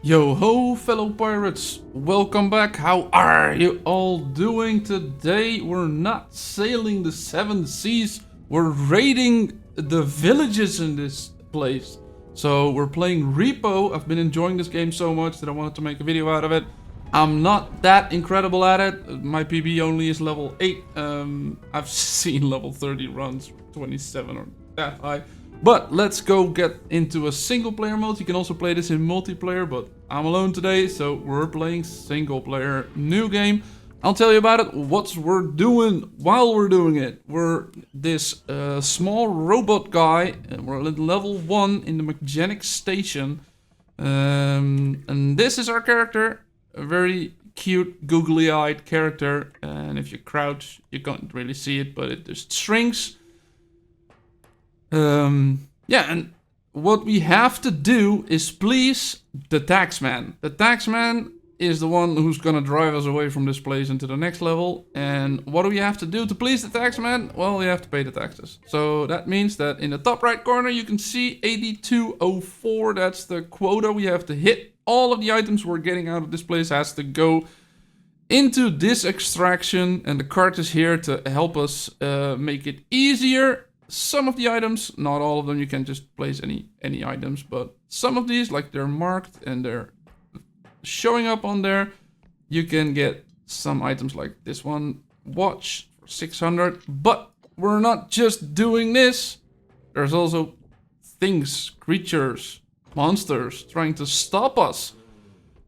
Yo ho, fellow pirates! Welcome back. How are you all doing today? We're not sailing the seven seas. We're raiding the villages in this place. So we're playing R.E.P.O. I've been enjoying this game so much that I wanted to make a video out of it. I'm not that incredible at it. My PB only is level 8. I've seen level 30 runs, 27 or that high. But let's go get into a single player mode. You can also play this in multiplayer, but I'm alone today, so we're playing single player. New game. I'll tell you about it, what we're doing while we're doing it. We're this small robot guy, and we're at level 1 in the mechanic station. And this is our character, a very cute, googly-eyed character. And if you crouch, you can't really see it, but it just shrinks. Yeah, and what we have to do is please the taxman. The taxman is the one who's gonna drive us away from this place into the next level. And what do we have to do to please the taxman? Well, we have to pay the taxes. So that means that in the top right corner you can see 8204. That's the quota we have to hit. All of the items we're getting out of this place has to go into this extraction, and the cart is here to help us make it easier. Some of the items, not all of them, you can just place any items, but some of these, like they're marked and they're showing up on there, you can get some items like this one, watch for 600, but we're not just doing this. There's also things, creatures, monsters trying to stop us.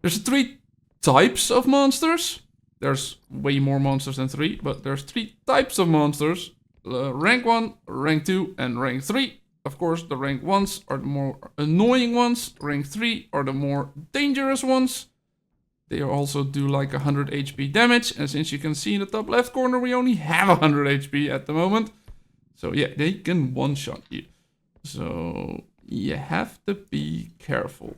There's 3 types of monsters. There's way more monsters than 3, but there's 3 types of monsters. Rank 1, rank 2, and rank 3. Of course, the rank 1s are the more annoying ones. Rank 3 are the more dangerous ones. They also do like 100 HP damage. And since you can see in the top left corner, we only have 100 HP at the moment. So yeah, they can one-shot you. So you have to be careful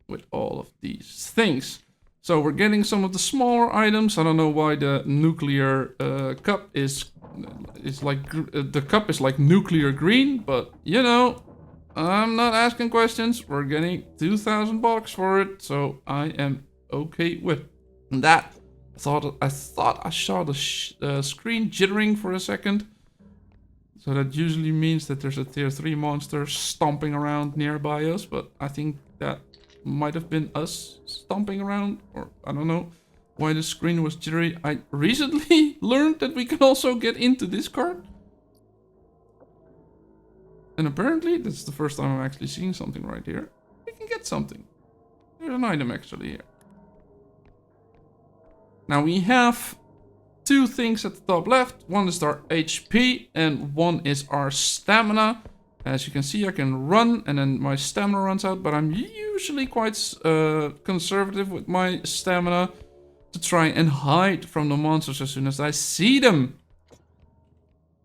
with all of these things. So we're getting some of the smaller items. I don't know why the nuclear cup is like the cup is like nuclear green, but you know, I'm not asking questions. We're getting 2,000 bucks for it, so I am okay with that. I thought I saw the screen jittering for a second, so that usually means that there's a tier 3 monster stomping around nearby us, but I think that might have been us stomping around, or I don't know why the screen was jittery. I recently learned that we can also get into this card. And apparently, that's the first time I'm actually seeing something right here. We can get something. There's an item actually here. Now we have 2 things at the top left. One is our HP and one is our stamina. As you can see, I can run and then my stamina runs out, but I'm usually quite conservative with my stamina to try and hide from the monsters as soon as I see them.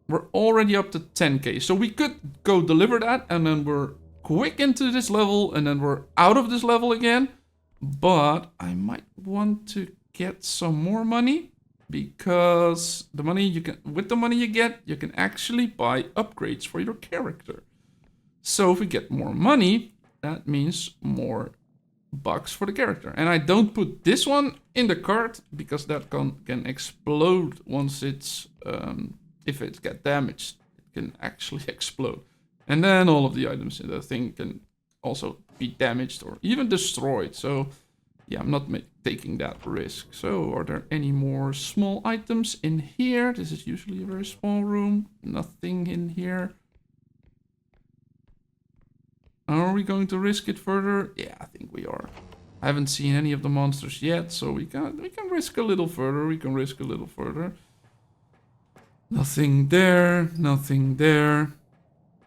We're already up to 10k, so we could go deliver that and then we're quick into this level and then we're out of this level again. But I might want to get some more money, because the money you can, with the money you get, you can actually buy upgrades for your character. So if we get more money, that means more bucks for the character. And I don't put this one in the cart because that can explode once it's if it gets damaged. It can actually explode, and then all of the items in the thing can also be damaged or even destroyed. So yeah, I'm not taking that risk. So are there any more small items in here? This is usually a very small room. Nothing in here. Are we going to risk it further? Yeah, I think we are. I haven't seen any of the monsters yet, so we can risk a little further. We can risk a little further. Nothing there. Nothing there.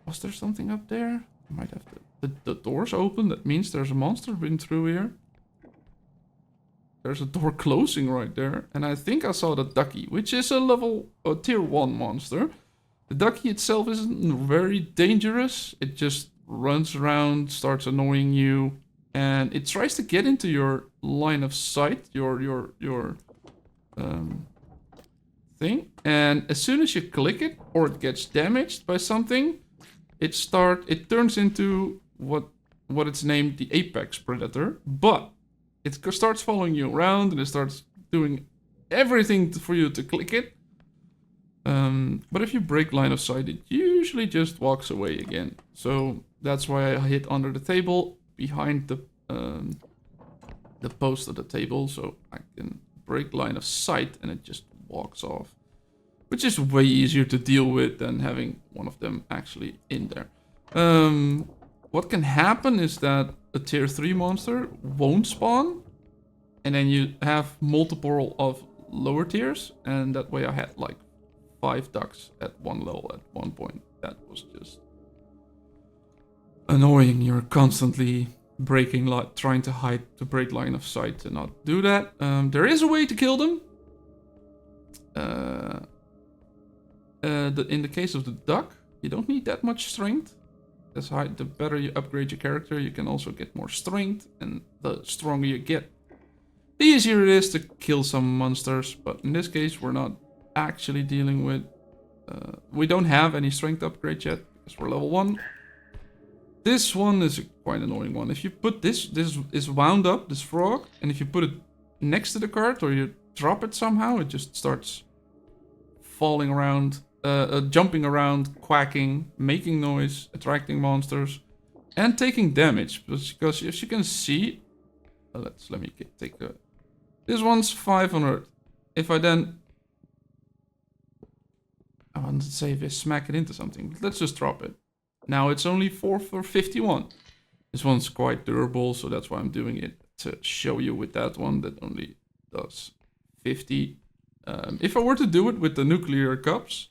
Was there something up there? I might have to. The door's open. That means there's a monster been through here. There's a door closing right there. And I think I saw the ducky, which is a tier 1 monster. The ducky itself isn't very dangerous. It just runs around, starts annoying you, and it tries to get into your line of sight, your thing. And as soon as you click it or it gets damaged by something, it turns into what it's named the apex predator. But it starts following you around and it starts doing everything for you to click it. But if you break line of sight, it usually just walks away again. So that's why I hit under the table behind the post of the table, so I can break line of sight and it just walks off, which is way easier to deal with than having one of them actually in there. What can happen is that a tier 3 monster won't spawn, and then you have multiple of lower tiers, and that way I had like 5 ducks at one level at one point. That was just annoying. You're constantly breaking, trying to hide to break line of sight to not do that. There is a way to kill them. In the case of the duck, you don't need that much strength. The better you upgrade your character, you can also get more strength, and the stronger you get, the easier it is to kill some monsters. But in this case, we're not actually dealing with... we don't have any strength upgrade yet, because we're level 1. This one is a quite annoying one. If you put this is wound up, this frog, and if you put it next to the cart, or you drop it somehow, it just starts falling around, jumping around, quacking, making noise, attracting monsters, and taking damage. Because as you can see, let me take the... This one's 500. If I then... I want to say if I smack it into something. Let's just drop it. Now it's only 4 for 51. This one's quite durable, so that's why I'm doing it. To show you with that one that only does 50. If I were to do it with the nuclear cups,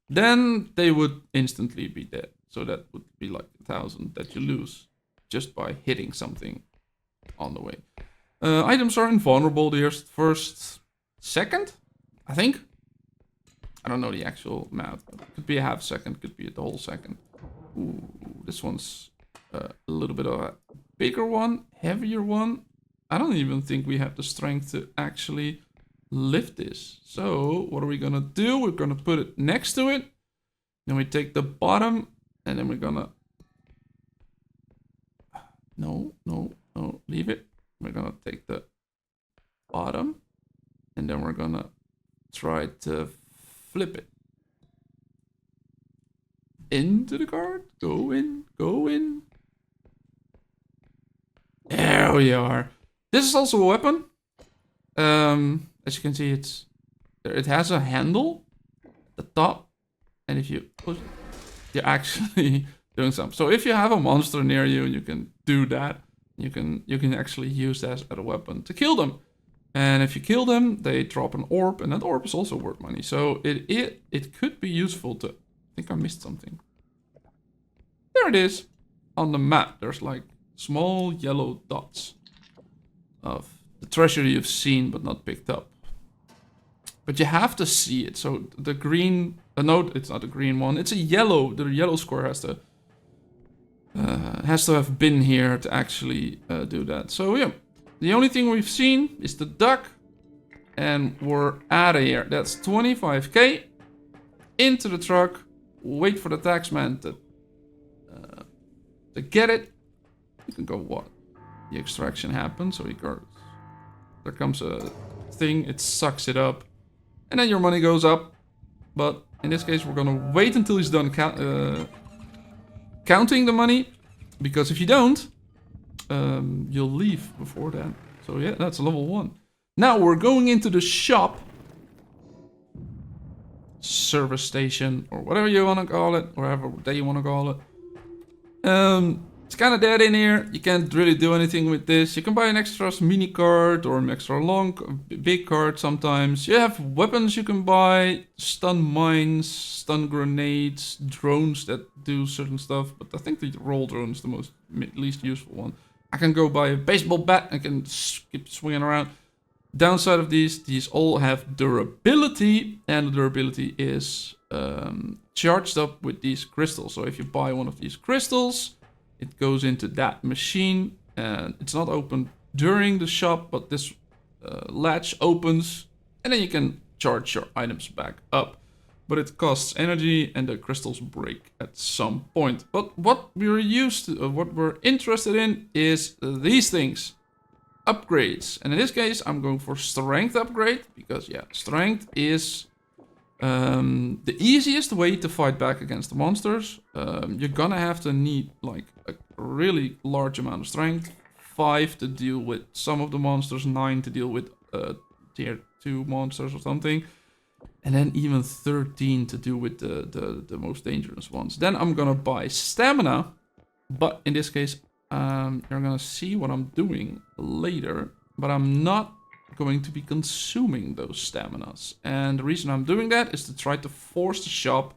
then they would instantly be dead. So that would be like 1,000 that you lose just by hitting something on the way. Items are invulnerable the first second, I think. I don't know the actual math. Could be a half second, could be the whole second. Ooh, this one's a little bit of a bigger one, heavier one. I don't even think we have the strength to actually lift this. So what are we gonna do? We're gonna put it next to it. Then we take the bottom, and then we're gonna... No, leave it. We're gonna take the bottom, and then we're gonna try to flip it into the card. Go in. There we are. This is also a weapon. As you can see, it has a handle at the top, and if you push, you're actually doing something. So if you have a monster near you, you can do that. You can actually use that as a weapon to kill them. And if you kill them, they drop an orb, and that orb is also worth money. So it could be useful to... I think I missed something. There it is. On the map, there's like small yellow dots of the treasure you've seen but not picked up. But you have to see it. So the green... no, it's not a green one. It's a yellow. The yellow square has to have been here to actually do that. So yeah. The only thing we've seen is the duck, and we're out of here. That's 25k into the truck. Wait for the taxman to get it. You can go what? The extraction happens, so there comes a thing. It sucks it up, and then your money goes up. But in this case, we're gonna wait until he's done counting the money, because if you don't, you'll leave before that. So yeah, that's level 1. Now we're going into the shop, service station, or whatever you want to call it, or whatever day you want to call it. It's kind of dead in here. You can't really do anything with this. You can buy an extra mini card or an extra big card sometimes. You have weapons you can buy, stun mines, stun grenades, drones that do certain stuff. But I think the roll drone is the least useful one. I can go buy a baseball bat. I can keep swinging around. Downside of these all have durability, and the durability is charged up with these crystals. So if you buy one of these crystals, it goes into that machine, and it's not open during the shop, but this latch opens, and then you can charge your items back up. But it costs energy, and the crystals break at some point. But what we're interested in is these things. upgrades. And in this case, I'm going for strength upgrade. Because, yeah, strength is the easiest way to fight back against the monsters. You're gonna have to need, like, a really large amount of strength. 5 to deal with some of the monsters. 9 to deal with tier 2 monsters or something. And then even 13 to do with the most dangerous ones. Then I'm gonna buy stamina. But in this case, you're gonna see what I'm doing later. But I'm not going to be consuming those staminas. And the reason I'm doing that is to try to force the shop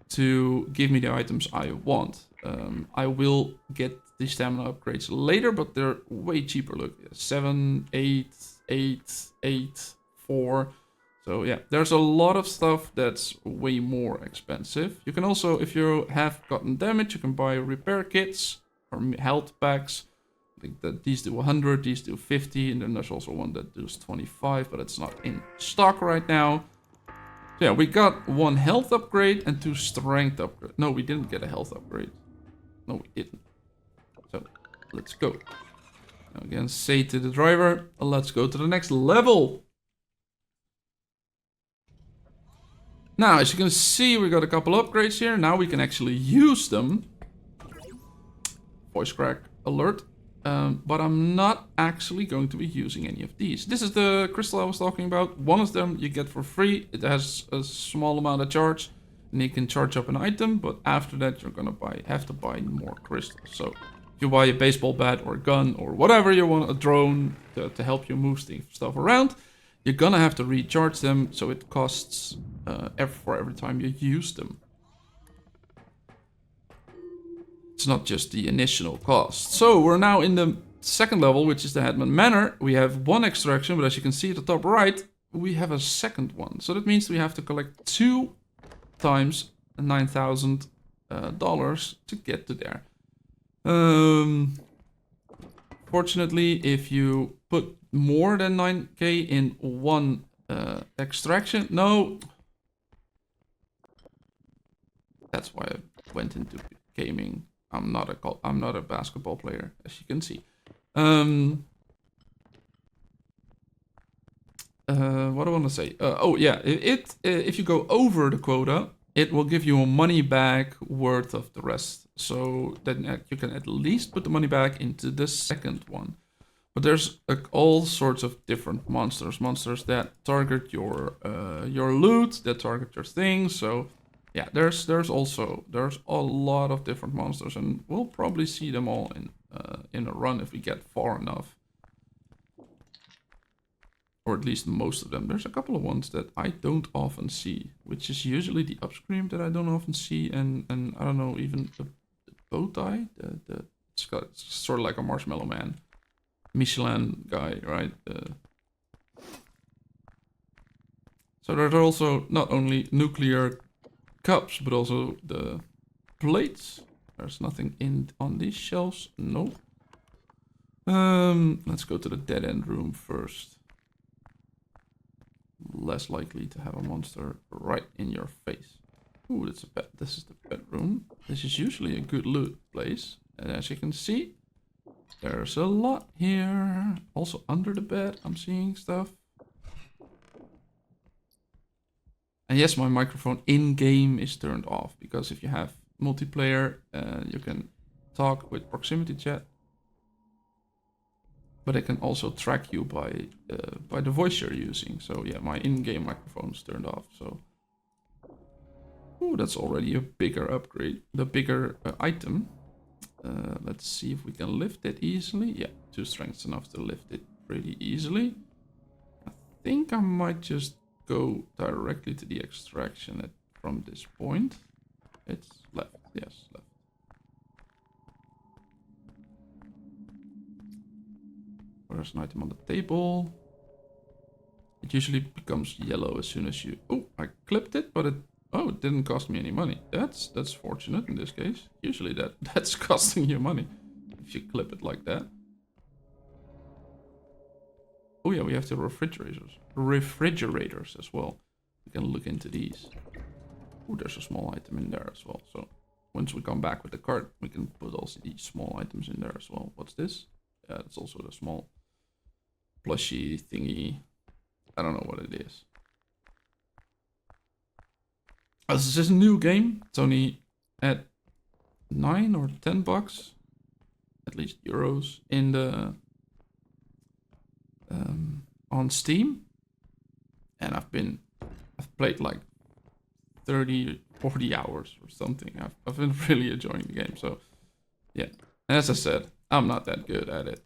to give me the items I want. I will get the stamina upgrades later, but they're way cheaper. Look, 7, 8, 8, 8, 4... So yeah, there's a lot of stuff that's way more expensive. You can also, if you have gotten damage, you can buy repair kits or health packs. I think that these do 100, these do 50, and then there's also one that does 25, but it's not in stock right now. So yeah, we got 1 health upgrade and 2 strength upgrade. No, we didn't get a health upgrade. No, we didn't. So let's go. Now again, say to the driver, let's go to the next level. Now, as you can see, we got a couple upgrades here. Now we can actually use them. Voice crack alert. But I'm not actually going to be using any of these. This is the crystal I was talking about. One of them you get for free. It has a small amount of charge. And you can charge up an item. But after that, you're gonna have to buy more crystals. So if you buy a baseball bat or a gun or whatever you want, a drone to help you move stuff around, you're gonna have to recharge them, so it costs for every time you use them. It's not just the initial cost. So we're now in the second level, which is the Headman Manor. We have 1 extraction, but as you can see at the top right, we have a second one. So that means we have to collect 2 times $9,000 to get to there. Fortunately, if you put more than 9k in 1 extraction, no. That's why I went into gaming. I'm not a basketball player, as you can see. What do I want to say? Oh yeah, if you go over the quota, it will give you a money back worth of the rest. So then you can at least put the money back into the second one. But there's all sorts of different monsters. Monsters that target your loot, that target your things. So yeah, there's a lot of different monsters, and we'll probably see them all in a run if we get far enough. Or at least most of them. There's a couple of ones that I don't often see, which is usually the upscream that I don't often see, and I don't know, even the bow tie. It's sort of like a Marshmallow Man, Michelin guy, right? So there's also not only nuclear cups, but also the plates. There's nothing on these shelves. No. Let's go to the dead end room first. Less likely to have a monster right in your face. Ooh, that's a bed. This is the bedroom. This is usually a good loot place. And as you can see, there's a lot here. Also under the bed, I'm seeing stuff. And yes, my microphone in-game is turned off, because if you have multiplayer, you can talk with proximity chat. But it can also track you by the voice you're using. So yeah, my in-game microphone is turned off. So, ooh, that's already a bigger upgrade, the bigger item. Let's see if we can lift it easily. Yeah, 2 strengths enough to lift it pretty easily. I think I might just go directly to the extraction from this point. It's left. Yes, left. There's an item on the table. It usually becomes yellow as soon as you... Oh, I clipped it, but it didn't cost me any money. That's fortunate in this case. Usually that's costing you money if you clip it like that. Oh yeah, we have the refrigerators as well. We can look into these. Oh, there's a small item in there as well. So once we come back with the cart, we can put also these small items in there as well. What's this? Yeah, it's also the small plushy thingy. I don't know what it is. This is a new game. It's only at $9 or $10, at least euros, in the on Steam, and I've played like 30, 40 hours or something. I've been really enjoying the game. So yeah, and as I said, I'm not that good at it.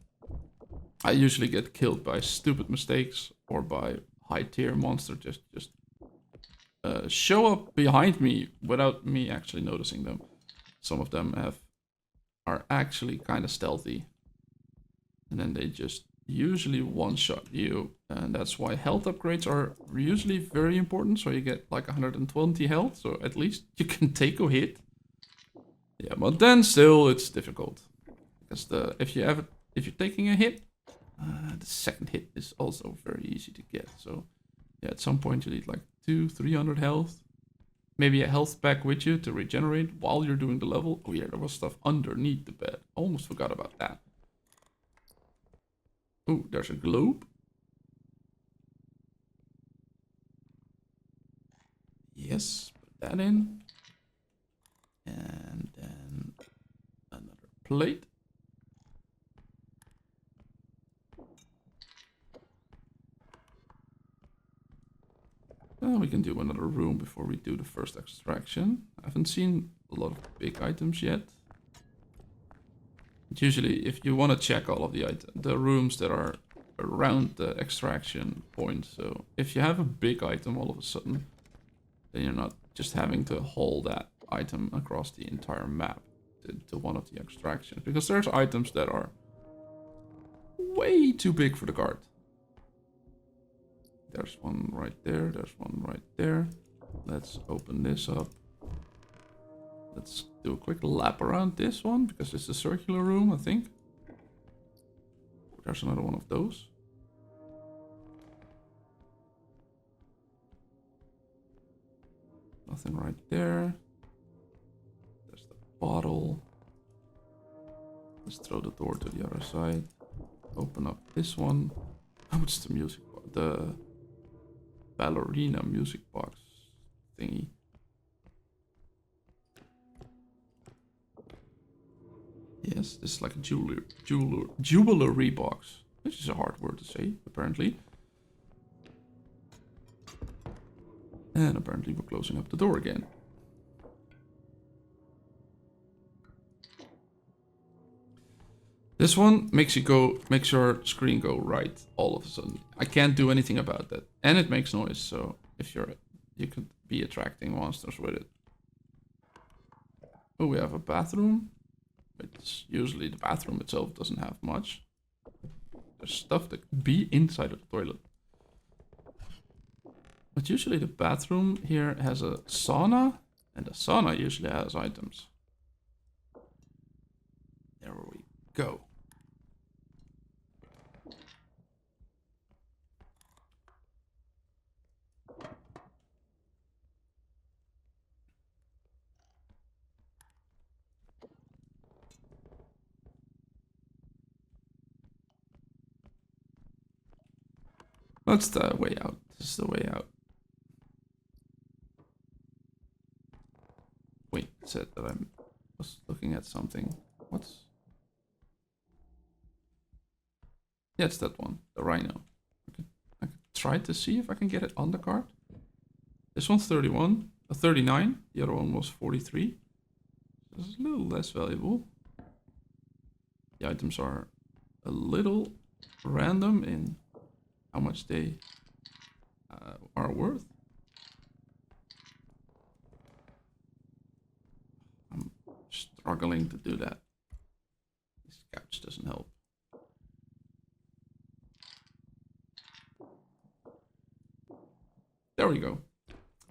I usually get killed by stupid mistakes or by high tier monsters just show up behind me without me actually noticing them. Some of them are actually kind of stealthy, and then they just usually one-shot you, and that's why health upgrades are usually very important. So you get like 120 health, so at least you can take a hit. Yeah, but then still it's difficult because if you're taking a hit, the second hit is also very easy to get. So yeah, at some point you need like 200-300 health. Maybe a health pack with you to regenerate while you're doing the level. Oh yeah, there was stuff underneath the bed. Almost forgot about that. Oh, there's a globe. Yes, put that in. And then another plate. We can do another room before we do the first extraction. I haven't seen a lot of big items yet. But usually, if you want to check all of the rooms that are around the extraction point, so if you have a big item all of a sudden, then you're not just having to haul that item across the entire map to one of the extractions, because there's items that are way too big for the cart. There's one right there, there's one right there. Let's open this up. Let's do a quick lap around this one, because it's a circular room, I think. There's another one of those. Nothing right there. There's the bottle. Let's throw the door to the other side. Open up this one. How much is the music box? The ballerina music box thingy. Yes, this is like a jewelry box. Which is a hard word to say, apparently. And apparently we're closing up the door again. This one makes your screen go right all of a sudden. I can't do anything about that. And it makes noise, so if you could be attracting monsters with it. Oh, we have a bathroom. It's usually the bathroom itself doesn't have much. There's stuff that could be inside of the toilet. But usually the bathroom here has a sauna, and the sauna usually has items. There we go. That's the way out. This is the way out. Wait, it said that I was looking at something. What's... Yeah, it's that one. The rhino. I could try to see if I can get it on the card. This one's 31. 39. The other one was 43. This is a little less valuable. The items are a little random in how much they are worth. I'm struggling to do that. This couch doesn't help. There we go.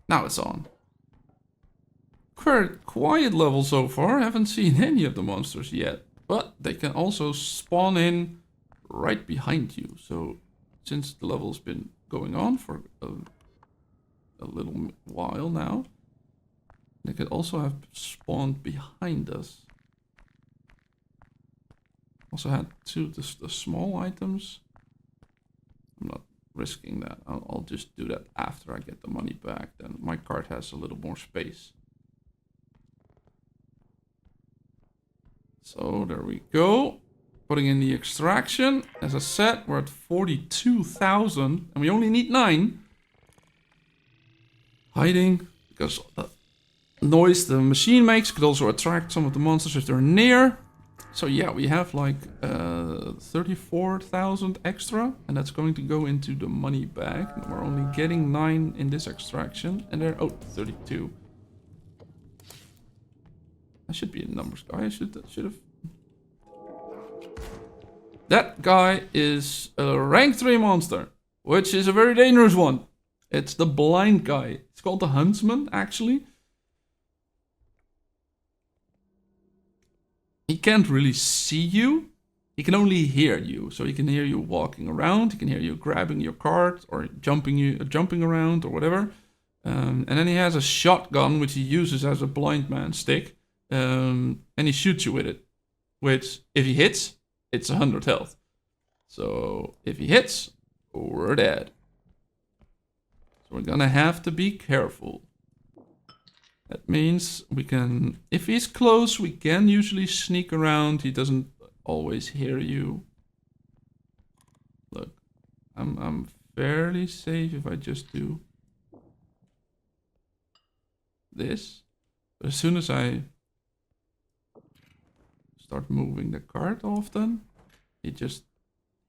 Now it's on. Quite quiet level so far. Haven't seen any of the monsters yet. But they can also spawn in right behind you. So since the level's been going on for a little while now, they could also have spawned behind us. Also had the small items. I'm not risking that. I'll just do that after I get the money back. Then my cart has a little more space. So there we go. Putting in the extraction. As I said, we're at 42,000 and we only need 9. Hiding, because the noise the machine makes could also attract some of the monsters if they're near. So yeah, we have like 34,000 extra, and that's going to go into the money bag. And we're only getting 9 in this extraction, and they're 32. I should be a numbers guy. I should have. That guy is a rank 3 monster, which is a very dangerous one. It's the blind guy. It's called the Huntsman, actually. He can't really see you. He can only hear you. So he can hear you walking around. He can hear you grabbing your cart or jumping around or whatever. And then he has a shotgun, which he uses as a blind man stick. And he shoots you with it. Which, if he hits, it's 100 health. So if he hits, we're dead. So we're gonna have to be careful. That means we can, if he's close, we can usually sneak around. He doesn't always hear you. Look, I'm fairly safe if I just do this. But as soon as I start moving the cart often, he just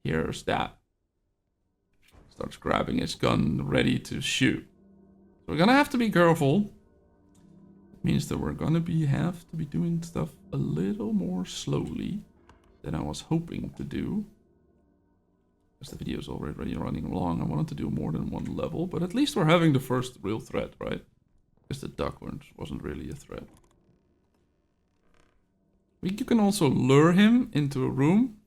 hears that. Starts grabbing his gun, ready to shoot. So we're gonna have to be careful. Means that we're gonna have to be doing stuff a little more slowly than I was hoping to do. Because the video is already running long. I wanted to do more than one level, but at least we're having the first real threat, right? Because the duck wasn't really a threat. You can also lure him into a room.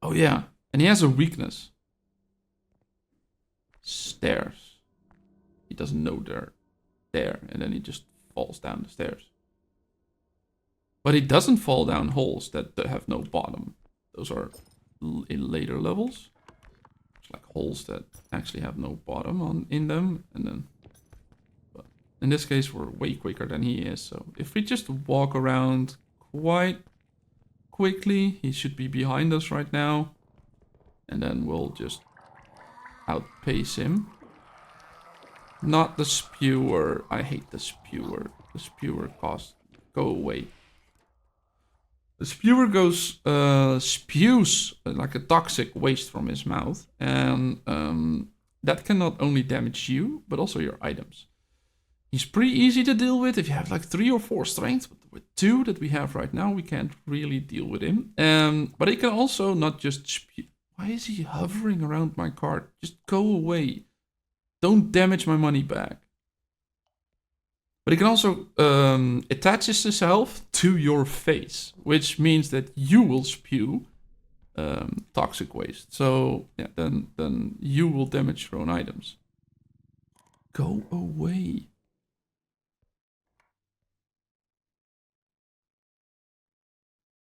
Oh yeah, and he has a weakness. Stairs. He doesn't know they're there, and then he just falls down the stairs. But he doesn't fall down holes that have no bottom. Those are in later levels. It's like holes that actually have no bottom in them, and then. But in this case, we're way quicker than he is. So if we just walk around quite quickly, he should be behind us right now, and then we'll just outpace him. Not the spewer. I hate the spewer. The spewer costs. Go away. The spewer spews like a toxic waste from his mouth. And that can not only damage you, but also your items. He's pretty easy to deal with if you have like 3 or 4 strength. But with 2 that we have right now, we can't really deal with him. But he can also not just spew. Why is he hovering around my cart? Just go away. Don't damage my money back. But he can also attaches himself to your face, which means that you will spew toxic waste. So yeah, then you will damage your own items. Go away.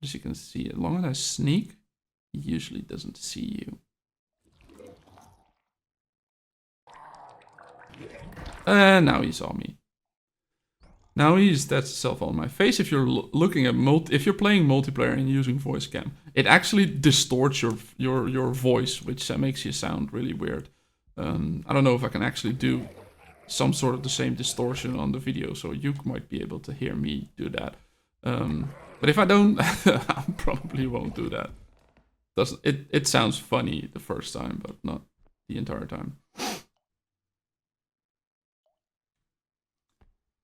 As you can see, as long as I sneak, he usually doesn't see you. And now he saw me. Now that's self on my face. If you're looking at if you're playing multiplayer and using voice cam, it actually distorts your voice, which makes you sound really weird. I don't know if I can actually do some sort of the same distortion on the video, so you might be able to hear me do that. But if I don't, I probably won't do that. It sounds funny the first time, but not the entire time.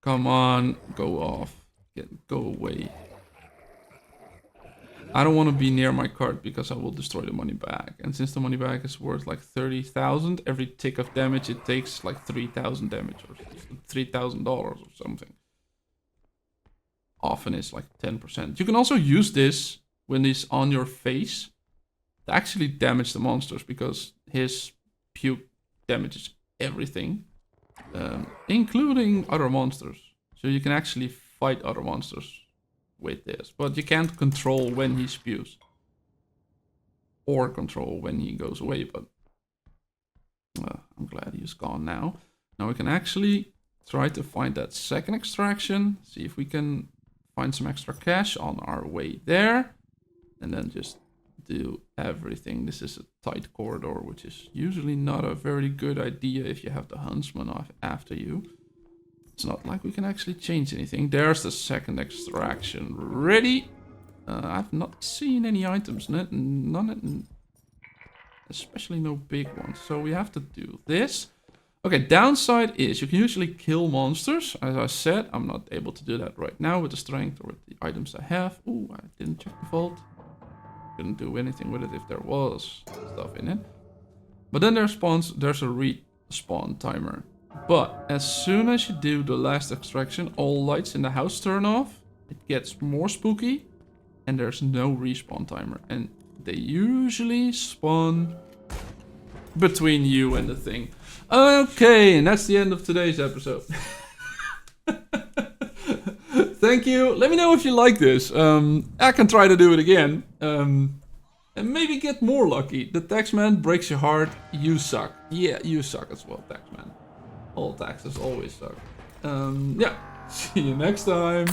Come on, go off. Go away. I don't want to be near my cart because I will destroy the money bag. And since the money bag is worth like 30,000, every tick of damage it takes like 3,000 damage or $3,000 or something. Often it's like 10%. You can also use this when it's on your face to actually damage the monsters because his puke damages everything. Including other monsters. So you can actually fight other monsters with this. But you can't control when he spews. or control when he goes away, but I'm glad he's gone now. Now we can actually try to find that second extraction, see if we can find some extra cash on our way there, and then just do everything. This is a tight corridor, which is usually not a very good idea if you have the huntsman after you. It's not like we can actually change anything. There's the second extraction ready. I've not seen any items, none, especially no big ones. So we have to do this. Okay, downside is you can usually kill monsters. As I said, I'm not able to do that right now with the strength or with the items I have. Ooh, I didn't check the vault. Couldn't do anything with it if there was stuff in it. But then there's a respawn timer. But as soon as you do the last extraction, all lights in the house turn off. It gets more spooky. And there's no respawn timer. And they usually spawn between you and the thing. Okay, and that's the end of today's episode. Thank you. Let me know if you like this. I can try to do it again. And maybe get more lucky. The taxman breaks your heart. You suck. Yeah, you suck as well, taxman. All taxes always suck. Yeah. See you next time.